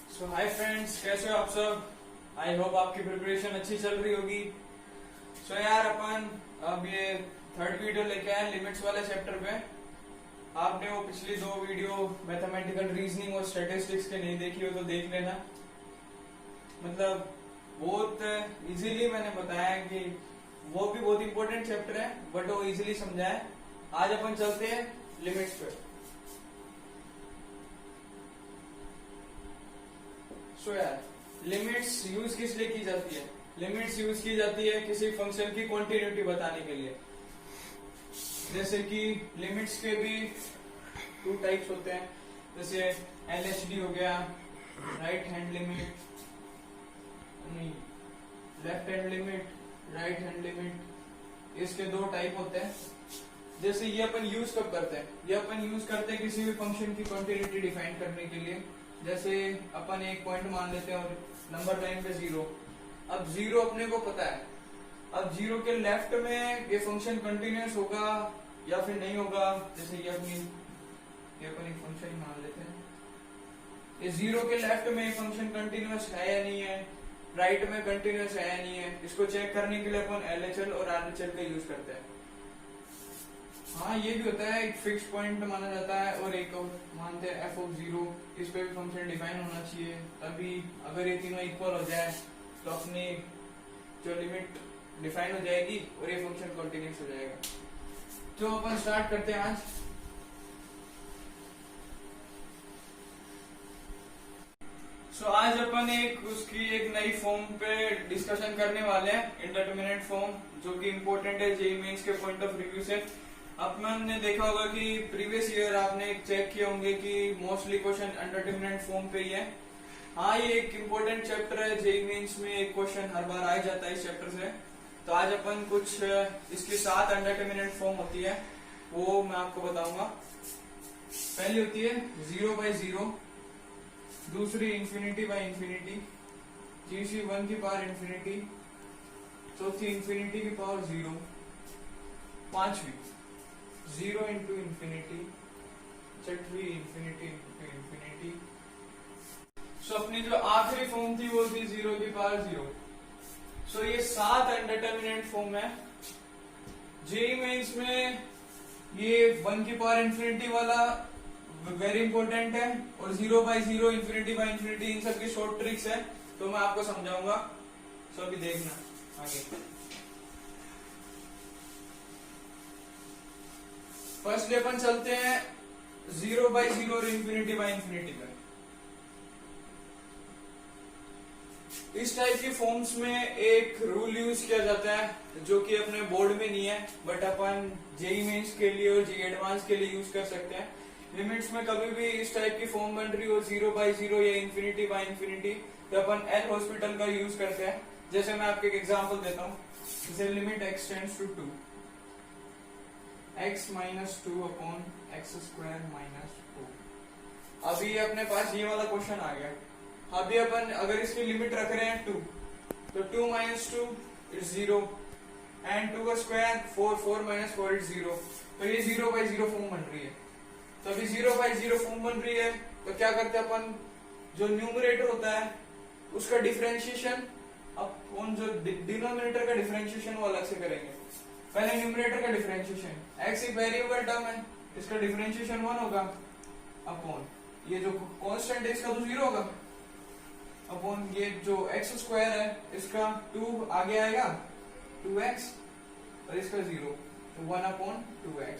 सो hi friends, कैसे हो आप सब। आई होप आपकी प्रिपरेशन अच्छी चल रही होगी। सो यार, अपन अब ये थर्ड वीडियो लेके आए लिमिट्स वाले चैप्टर पे। आपने वो पिछली दो वीडियो मैथमेटिकल रीजनिंग और स्टैटिस्टिक्स के नहीं देखी हो तो देख लेना। मतलब बहुत इजीली मैंने बताया कि वो भी बहुत इंपॉर्टेंट चैप्टर है, बट वो इजीली समझा है। आज अपन चलते हैं लिमिट्स पे। सो यार, लिमिट्स यूज किस लिए की जाती है। लिमिट्स यूज की जाती है किसी फंक्शन की कॉन्टिन्यूटी बताने के लिए। जैसे कि लिमिट्स के भी टू टाइप्स होते हैं। जैसे एलएचडी हो गया, राइट हैंड लिमिट, नहीं left hand limit, right hand limit. इसके दो टाइप होते हैं। जैसे ये अपन यूज कब करते हैं, ये अपन यूज करते हैं किसी भी फंक्शन की कॉन्टिन्यूटी डिफाइन करने के लिए। जैसे अपन एक पॉइंट मान लेते हैं और नंबर लाइन पे 0। अब 0 अपने को पता है। अब 0 के लेफ्ट में ये फंक्शन कंटिन्यूअस होगा या फिर नहीं होगा। जैसे ये अपन एक फंक्शन मान लेते हैं। ये 0 के लेफ्ट में फंक्शन कंटिन्यूअस है या नहीं है, राइट में कंटिन्यूअस है या नहीं है, इसको चेक करने के लिए अपन एलएचएल और आरएचएल का यूज करते हैं। हाँ, ये भी होता है, एक फिक्स पॉइंट माना जाता है और एक मानते हैं एफ ऑफ 0। इस पे भी फंक्शन डिफाइन होना चाहिए, तभी अगर ये तीनों इक्वल हो जाए तो अपनी जो लिमिट डिफाइन हो जाएगी और ये फंक्शन कंटिन्यूस हो जाएगा। तो अपन स्टार्ट करते हैं आज। आज अपन एक नई फॉर्म पे डिस्कशन करने वाले हैं, इंडिटरमिनेट फॉर्म, जो कि इम्पोर्टेंट है जेईई मेंस के पॉइंट ऑफ रिव्यू से। अपन ने देखा होगा कि प्रीवियस ईयर आपने चेक किए होंगे कि मोस्टली क्वेश्चन इंडिटरमिनेट फॉर्म पे ही है। हाँ, ये एक इम्पोर्टेंट चैप्टर है, जेईई मेंस में एक क्वेश्चन हर बार आ जाता है इस चैप्टर से। तो आज अपन कुछ इसकी 7 इंडिटरमिनेट फॉर्म होती है वो मैं आपको बताऊंगा। पहली होती है 0/0, दूसरी इंफिनिटी बाय इंफिनिटी, तीसरी 1 की पावर इंफिनिटी, चौथी इंफिनिटी की पावर 0, पांचवी 0 इंटू इंफिनिटी, छठवीं इंफिनिटी इंटू इंफिनिटी। सो अपनी जो आखिरी फॉर्म थी वो थी 0 की पावर 0। सो ये 7 इंडिटरमिनेट फॉर्म है। जेईई मेंस में ये 1 की पावर इंफिनिटी वाला वेरी इंपॉर्टेंट है और 0/0, इंफिनिटी बाय इंफिनिटी, इन सब की शॉर्ट ट्रिक्स है, तो मैं आपको समझाऊंगा। सो अभी देखना आगे। फर्स्ट अपन चलते हैं 0/0 और इंफिनिटी बाय इंफिनिटी पर। इस टाइप की फॉर्म्स में एक रूल यूज किया जाता है जो कि अपने बोर्ड में नहीं है, बट अपन जेईई मेंस के लिए और जेईई एडवांस के लिए यूज कर सकते हैं। लिमिट्स में कभी भी इस टाइप की फॉर्म बन रही हो 0/0 या इंफिनिटी बाय इंफिनिटी, तो अपन एल हॉस्पिटल का यूज करते हैं। जैसे मैं आपको एक एग्जांपल देता हूँ। जैसे limit x tends to 2, x - 2 upon x² - 4। अभी अपने पास ये वाला क्वेश्चन आ गया। अभी अपन अगर इसकी लिमिट रख रहे हैं 2, तो 2 - 2 इज 0 एंड 2 का स्क्वायर 4, 4 - 4 इज 0। तो ये 0/0 फॉर्म बन रही है। तो अभी 0/0 फॉर्म बन रही है तो क्या करते हैं अपन, जो न्यूमरेटर होता है उसका डिफरेंशिएशन, अपन जो डिनोमिनेटर का डिफरेंशिएशन वो अलग से करेंगे। पहले न्यूमरेटर का डिफरेंशिएशन, x एक वेरिएबल टर्म है, इसका डिफरेंशिएशन 1 होगा अपॉन ये जो कांस्टेंट है इसका तो 0 होगा, अपॉन ये जो x² है इसका 2 आगे आएगा 2x और इसका 0, तो 1/2x।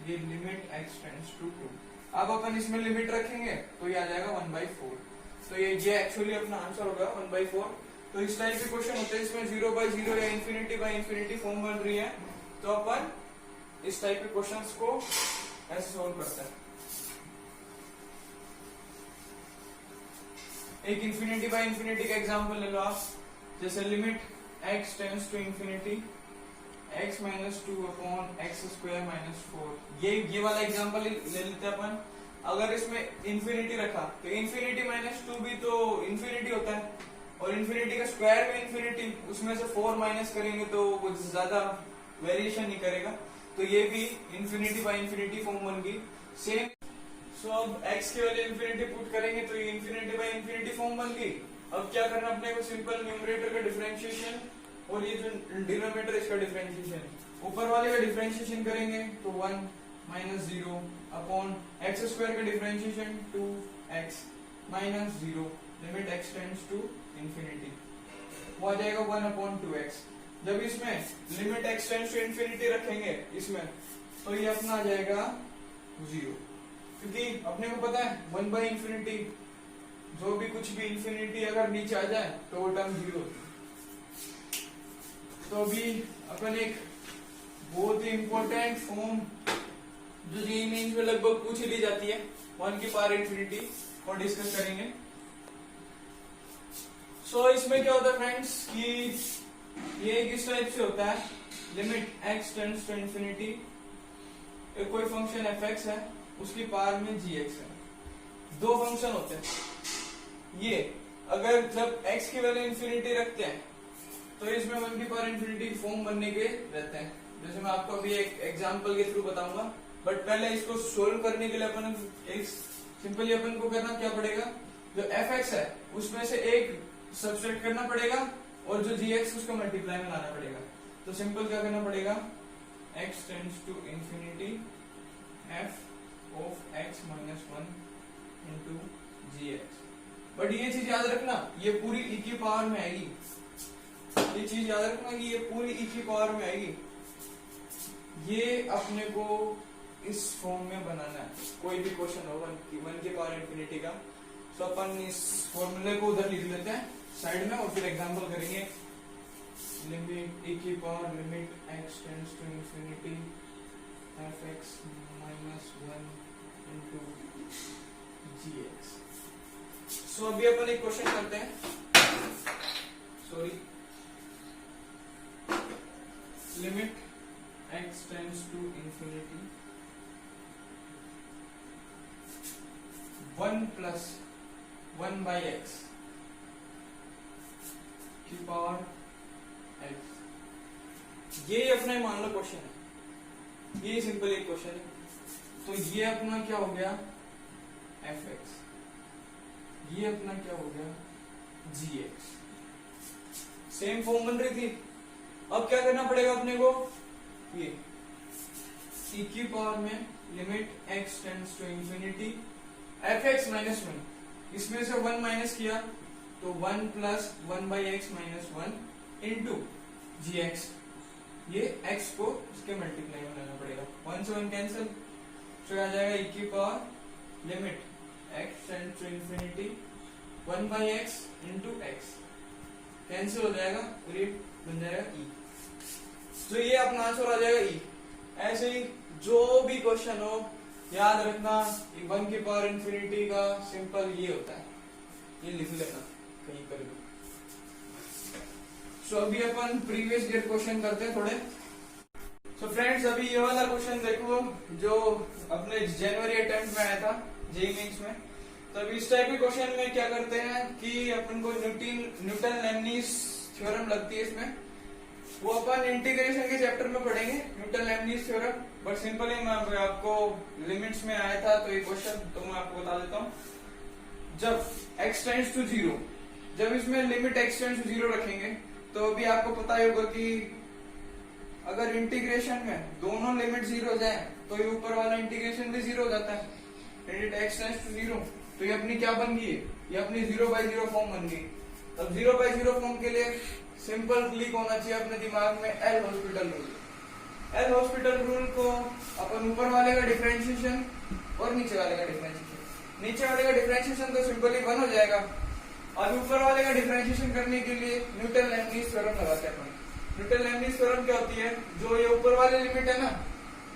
ये लिमिट x टेंड्स टू 2। अब अपन इसमें लिमिट रखेंगे तो ये आ जाएगा 1/4। तो ये एक्चुअली अपना आंसर होगा 1/4। तो इस टाइप के क्वेश्चन होते हैं इसमें 0/0 या इंफिनिटी बाय इंफिनिटी फॉर्म बन रही है, तो अपन इस टाइप के क्वेश्चंस को ऐसे सोल्व करते हैं। एक इंफिनिटी बाय इंफिनिटी का एग्जांपल ले लो आप। जैसे limit x tends to infinity x - 2 upon x² - 4। ये वाला एग्जांपल ले लेते हैं अपन। अगर इसमें इंफिनिटी रखा तो इंफिनिटी -2 भी तो इंफिनिटी होता है और इंफिनिटी का स्क्वायर भी इंफिनिटी, उसमें से 4 माइनस करेंगे तो कुछ ज्यादा वेरिएशन नहीं करेगा। तो ये भी इंफिनिटी बाय इंफिनिटी फॉर्म बन गई सेम। सो अब x की वैल्यू इन्फिनिटी पुट करेंगे तो ये इन्फिनिटी बाय इन्फिनिटी फॉर्म बन गई। अब क्या करना अपने को, सिंपल न्यूमरेटर का डिफरेंशिएशन और ये जो डिनोमिनेटर इसका डिफरेंशिएशन, ऊपर वाले का डिफरेंशिएशन करेंगे तो 1 माइनस 0 अपॉन एक्स स्क्वायर का differentiation 2x minus 0 limit x tends to infinity, वो आ जाएगा 1 अपॉन 2x। जब इसमें limit x tends to infinity रखेंगे इसमें तो ये अपना आ जाएगा 0, क्योंकि अपने को पता है 1 बाई इन्फिनिटी, जो भी कुछ भी इन्फिनिटी अगर नीचे आ जाए तो वो टर्म 0 होती है। तो अभी अपन एक बहुत ही इंपॉर्टेंट फॉर्म जो जी मीन्स में लगभग पूछ ली जाती है 1 की पावर इन्फिनिटी, और डिस्कस करेंगे। सो इसमें क्या होता है फ्रेंड्स कि ये किस टाइप से होता है, limit x tends to infinity, कोई फंक्शन fx है उसकी पावर में gx है, दो फंक्शन होते हैं। ये अगर जब x की वैल्यू इन्फिनिटी रखते हैं तो इसमें 1 की पावर इन्फिनिटी फॉर्म बनने के रहते हैं, जैसे मैं आपको अभी एक एग्जांपल के थ्रू बताऊंगा। बट पहले इसको सोल्व करने के लिए अपन एक सिंपली अपन को करना क्या पड़ेगा, जो fx है उसमें से एक सब्सट्रैक्ट करना पड़ेगा और जो gx उसको मल्टीप्लाई में लाना पड़ेगा। तो सिंपल क्या करना पड़ेगा, x tends to infinity f of x minus 1 into gx। But ये चीज याद रखना, ये पूरी e की पावर में आएगी, ये चीज याद रखना कि ये पूरी e की पावर में आएगी। ये अपने को इस फॉर्म में बनाना है, कोई भी क्वेश्चन हो 1 की पावर इन्फिनिटी का, तो अपन इस फॉर्मूले को उधर लिख लेते हैं साइड में और फिर एग्जांपल करेंगे। लिमिट e की power limit x tends to infinity fx minus 1 into gx। So अभी अपन एक क्वेश्चन करते हैं, sorry, limit x tends to infinity 1 plus 1 by x की पावर x, ये अपना मान लो क्वेश्चन है, ये सिंपल एक क्वेश्चन है। तो ये अपना क्या हो गया fx, ये अपना क्या हो गया gx, सेम फॉर्म बन रही थी। अब क्या करना पड़ेगा अपने को, ये e की पावर में limit x tends to infinity fx minus 1, इसमें से 1 माइनस किया तो 1 plus 1 by x minus 1 into gx, ये x को इसके मल्टीप्लाई में लाना पड़ेगा, 1 से 1 कैंसिल, तो आ जाएगा e की power limit x tends to infinity 1 by x into x, cancel हो जाएगा और ये बन जाएगा e। तो ये अपना आंसर आ जाएगा e। ऐसे ही जो भी क्वेश्चन हो याद रखना 1 की पावर इन्फिनिटी का सिंपल ये होता है, ये लिख लेना कहीं पर भी। सो अभी अपन प्रीवियस ईयर क्वेश्चन करते हैं थोड़े। सो फ्रेंड्स अभी ये वाला क्वेश्चन देखो जो अपने जनवरी अटेम्प्ट में आया था जेईई मेंस में। तो अभी इस टाइप के क्वेश्चन में क्या करते हैं कि अपन को न्यूटन लेबनीज थ्योरम लगती है इसमें, वो अपन इंटीग्रेशन के चैप्टर में पढ़ेंगे Newton Lebanese theorem. But simply मैं आपको लिमिट्स में आया था तो ये क्वेश्चन तो मैं आपको बता देता हूँ। जब x टेंड्स टू 0, जब इसमें लिमिट x टेंड्स टू 0 रखेंगे तो अभी आपको पता ही होगा कि अगर इंटीग्रेशन में दोनों लिमिट 0 हो जाए तो ये ऊपर वाला इंटीग्रेशन भी 0 हो जाता है, लिमिट x टेंड्स टू 0। तो ये अपनी क्या बन गई, ये अपनी 0/0 फॉर्म बन गई। अब 0/0 फॉर्म के लिए सिंपल क्लिक होना चाहिए अपने दिमाग में L hospital rule. L hospital rule को अपन ऊपर वाले का डिफरेंशिएशन और नीचे वाले का डिफरेंशिएशन, नीचे वाले का डिफरेंशिएशन तो सिंपली 1 हो जाएगा। और ऊपर वाले का डिफरेंशिएशन करने के लिए न्यूटन लेबनीज थ्योरम लगाते हैं अपन। न्यूटन लेबनीज थ्योरम क्या होती है, जो ये ऊपर वाले लिमिट है ना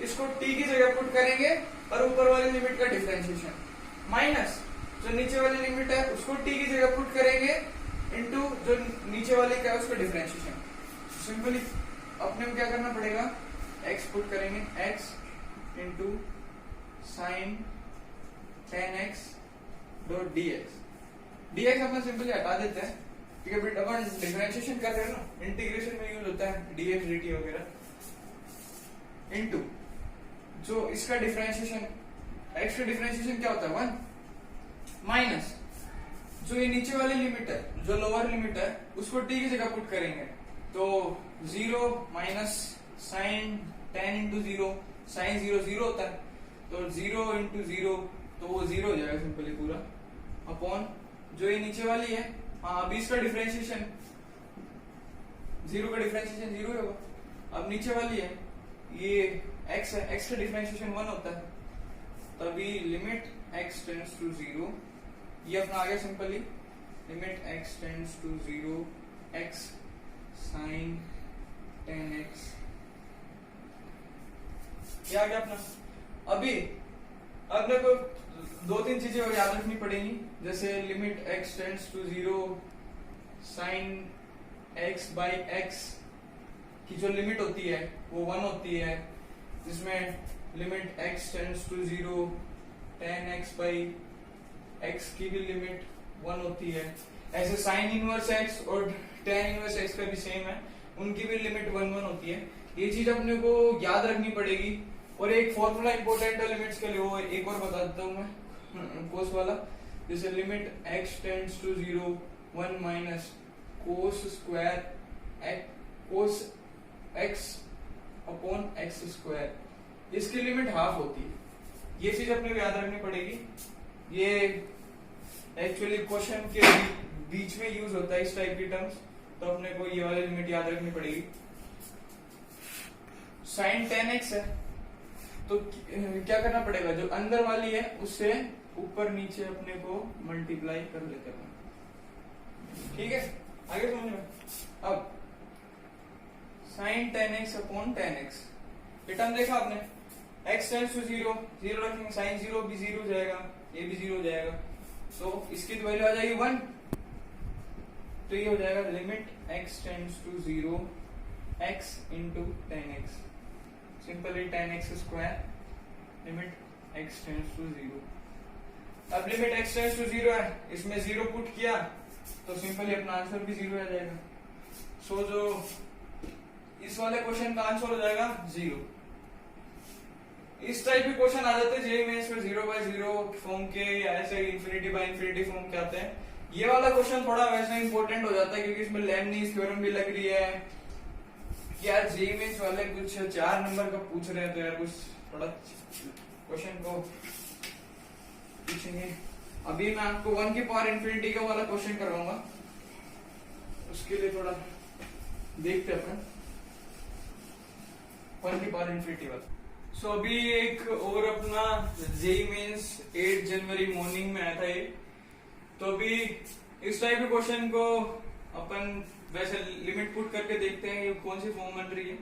इसको t की जगह पुट करेंगे और ऊपर वाले लिमिट का डिफरेंशिएशन माइनस जो नीचे वाली लिमिट है उसको t की जगह पुट करेंगे इनटू जो नीचे वाले का है उसका डिफरेंशिएशन। सिंपली अपने को क्या करना पड़ेगा, x पुट करेंगे x into sine 10x dot dx। dx अपन सिंपली हटा देते हैं क्योंकि बेटा अपन डिफरेंशिएशन कर रहे हैं ना, इंटीग्रेशन में यूज होता है dx dt वगैरह, इनटू जो इसका डिफरेंशिएशन एक्स का डिफरेंशिएशन क्या होता है 1 माइनस जो ये नीचे वाली लिमिट है, जो लोअर लिमिट है, उसको टी की जगह पुट करेंगे तो 0 माइनस साइन 10 इंटू 0, साइन 0 0 होता है तो 0 इंटू 0 तो वो 0 हो जाएगा सिंपली पूरा अपॉन जो ये नीचे वाली है। हाँ अभी इसका डिफरेंशिएशन 0 का डिफरेंशिएशन 0 होगा। अब नीचे वाली है ये x है, x का डिफरेंशिएशन 1 होता है तभी लिमिट x टेंड्स टू 0, ये अपना आ गया simply limit x tends to 0 x sine 10x, ये आ गया अपना। अभी अब देखो दो तीन चीजें और याद रखनी पड़ेंगी, जैसे limit x tends to 0 sine x by x की जो लिमिट होती है वो 1 होती है, जिसमें limit x tends to 0 tan x by x की भी लिमिट 1 होती है। ऐसे साइन इनवर्स x और tan इनवर्स x का भी सेम है, उनकी भी लिमिट 1 1 होती है। ये चीज अपने को याद रखनी पड़ेगी। और एक फॉर्मूला इंपॉर्टेंट है लिमिट्स के लिए, वो एक और बता देता हूँ मैं कोस वाला, जैसे limit x tends to 0 1 minus cos square cos x upon x square, इसकी लिमिट हाफ होती है। ये चीज अपने को याद रखनी पड़ेगी। ये एक्चुअली क्वेश्चन के बीच में यूज होता है इस टाइप की टर्म्स, तो अपने को ये वाली लिमिट याद रखनी पड़ेगी। साइन 10x है तो क्या करना पड़ेगा, जो अंदर वाली है उससे ऊपर नीचे अपने को मल्टीप्लाई कर लेते हैं, ठीक है आगे समझ में। अब साइन 10x अपॉन 10x, ये टर्म देखा आपने, x टेंड्स टू 0 0 रखेंगे, साइन 0 भी 0 हो जाएगा, ये भी 0 हो जाएगा, तो इसकी तो वैल्यू आ जाएगी 1, तो ये हो जाएगा limit x tends to 0 x into 10x, simply 10x square limit x tends to 0। अब लिमिट x टेंड्स टू 0 है, इसमें 0 पुट किया तो सिंपली अपना आंसर भी 0 आ जाएगा। सो जो इस वाले क्वेश्चन का आंसर हो जाएगा 0। इस टाइप के क्वेश्चन आ जाते हैं जेईई मेंस में 0 बाय 0 फॉर्म के, या ऐसे इंफिनिटी बाय इंफिनिटी फॉर्म के आते हैं। ये वाला क्वेश्चन थोड़ा वैसे इंपॉर्टेंट हो जाता है क्योंकि इसमें लेबनीज थ्योरम भी लग रही है। यार जेईई मेंस वाले कुछ 4 नंबर का पूछ रहे हैं तो यार कुछ थोड़ा क्वेश्चन को पूछेंगे। अभी मैं आपको 1 की पावर इंफिनिटी का वाला क्वेश्चन करवाऊंगा, उसके लिए थोड़ा देखते हैं अपन 1 की पावर इंफिनिटी वाला। सो अभी एक और अपना जेईई मेंस 8 जनवरी मॉर्निंग में आया था ये, तो अभी इस टाइप के क्वेश्चन को अपन वैसे लिमिट पुट करके देखते हैं ये कौन सी फॉर्म बन रही है।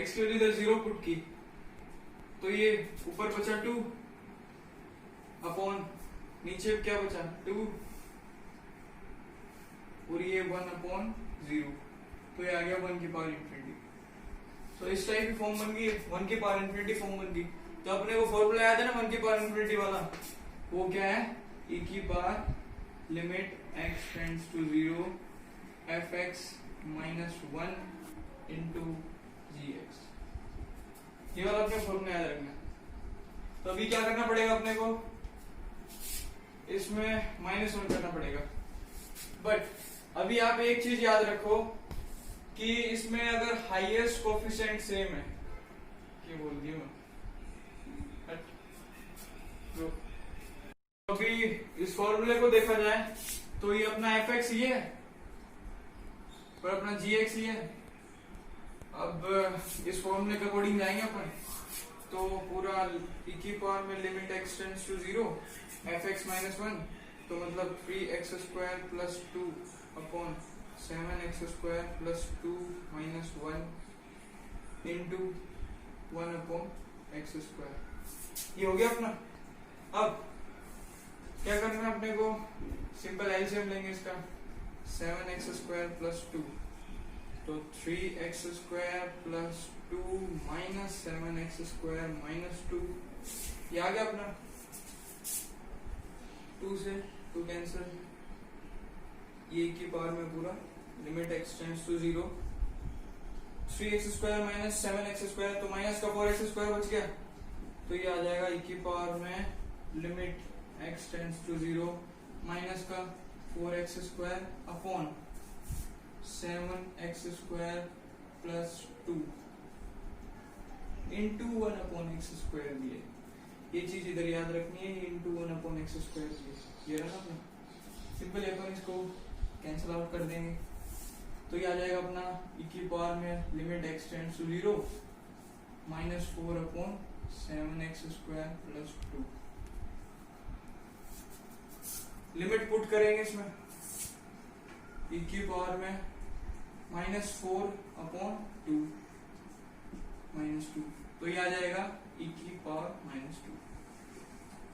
x की वैल्यू इधर 0 पुट की तो ये ऊपर बचा 2 अपॉन नीचे क्या बचा 2 और ये 1 अपॉन 0, तो ये आ गया 1 की पावर इंफिनिटी। तो इस टाइप की फॉर्म बन गई, 1 की पावर इंफिनिटी फॉर्म बन गई। तो अपने वो फॉर्मूला याद है ना 1 की पावर इंफिनिटी वाला, वो क्या है e की power limit x tends to 0 fx minus 1 into gx, ये वाला अपने फॉर्मूला याद रखना। तो अभी क्या करना पड़ेगा अपने को, इसमें -1 करना पड़ेगा। बट अभी आप एक चीज याद रखो कि इसमें अगर हाईएस्ट कोफिशिएंट सेम है, क्या बोल दिया मैं, तो अभी इस फॉर्मूले को देखा जाए तो ये अपना fx ये है और अपना gx ये है। अब इस फॉर्मूले के अकॉर्डिंग जाएंगे अपन, तो पूरा e की पावर में limit x tends to 0 fx minus 1, तो मतलब 3x square plus 2 upon 7x square plus 2 minus 1 into 1 upon x square, ये हो गया अपना। अब क्या करना है अपने को, सिंपल एलसीएम लेंगे इसका, 7x स्क्वायर प्लस 2, तो 3x square plus 2 minus 7x square minus 2, ये आ गया अपना। 2 से 2 कैंसिल, ये की पावर में पूरा limit x tends to 0, 3x square minus 7x square, तो माइनस का 4x स्क्वायर बच गया, तो ये आ जाएगा e की पावर में limit x tends to 0 minus का 4x square upon 7x square plus 2 into 1 upon x square भी है। ये चीज इधर याद रखनी है, इंटू 1 अपॉन एक्स स्क्वायर भी है। ये रहा ना अपना सिंपल, अपन इसको कैंसिल आउट कर देंगे तो ये आ जाएगा अपना e की पावर में limit x tends to 0 minus 4 upon 7x square plus 2। Limit put करेंगे इसमें e की पावर में माइनस 4 अपॉन 2 माइनस 2, तो ये आ जाएगा e की पावर माइनस 2।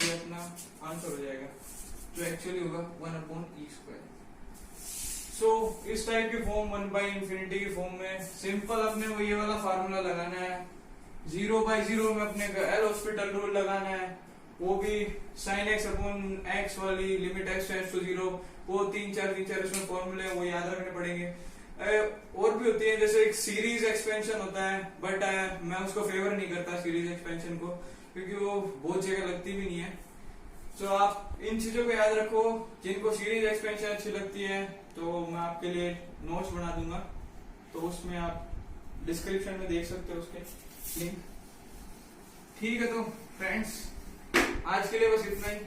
ये अपना आंसर हो जाएगा जो एक्चुअली होगा 1 अपॉन ई स्क्वायर। सो इस टाइप की फॉर्म 1 बाई इंफिनिटी की फॉर्म में सिंपल अपने को ये वाला फार्मूला लगाना है। 0/0 में अपने को एल हॉस्पिटल रूल लगाना है, वो भी sin x अपॉन x वाली लिमिट x टेंड्स टू 0। वो 3-4 इसमें फॉर्मूले वो याद रखने पड़ेंगे। और भी होती है, जैसे एक सीरीज एक्सपेंशन होता है, बट मैं उसको फेवर नहीं करता सीरीज एक्सपेंशन को, क्योंकि वो बहुत जगह लगती भी नहीं है। तो आप इन चीजों को याद रखो। जिनको सीरीज एक्सपेंशन अच्छी लगती है तो मैं आपके लिए नोट्स बना दूंगा, तो उसमें आप डिस्क्रिप्शन में देख सकते हो उसके लिंक। ठीक है, तो फ्रेंड्स आज के लिए बस इतना ही।